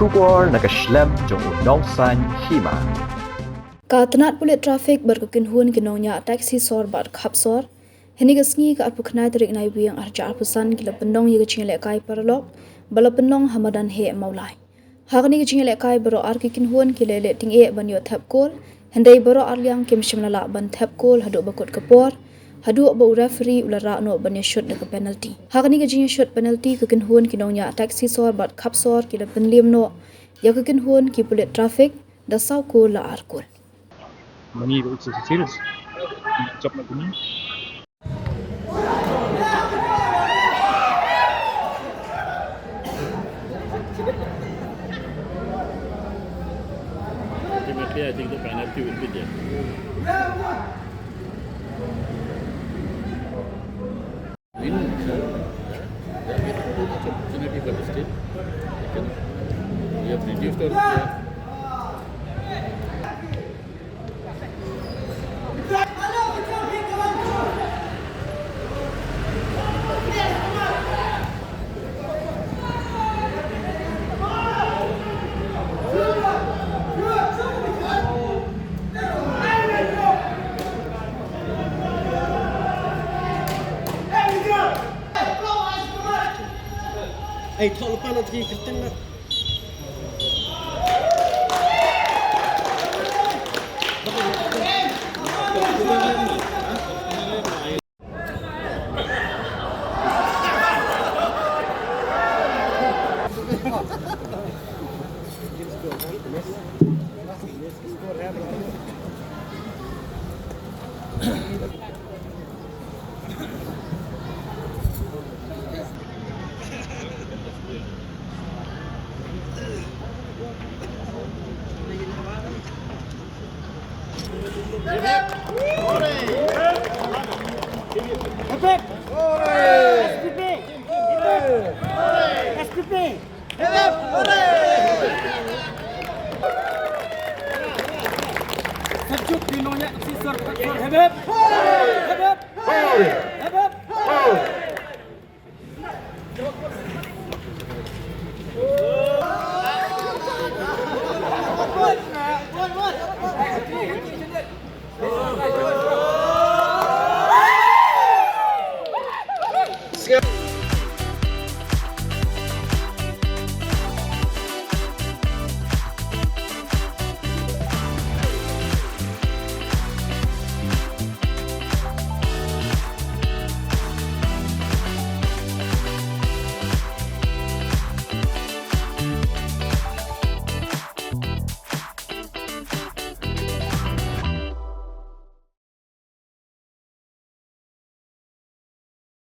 Shubor nakaslem jong Nongsan Hima. Katanat Pulit traffic berkekynhun ke Nongñiah taksi sor bar Khapsor. Hini kesngi ke apuknai terik nai wiang arja apusan gila penong ye Jinglehkai Paralok bala penong hamadan he maulai. Hakni ke Jinglehkai baro ar kekynhun ke lele ting e ban yo thapkol hendai baro ar liang kim shimlala ban thapkol hadu bakut kapor hadu ba referee ulara no ban shot de penalty. Hakni ke Jing shot penalty kekynhun ke Nongñiah taksi sor bar Khapsor gila Pynliem no ya kekynhun ke Pulit traffic da sau ko la arkol. Money it's serious. Job nak ni. Ultimately, I think the penalty will be there. Opportunity for the state. We have reduced our. Hey, tolong lepas nak pergi kertas nak. Nongñiah Khapsor, Khapsor,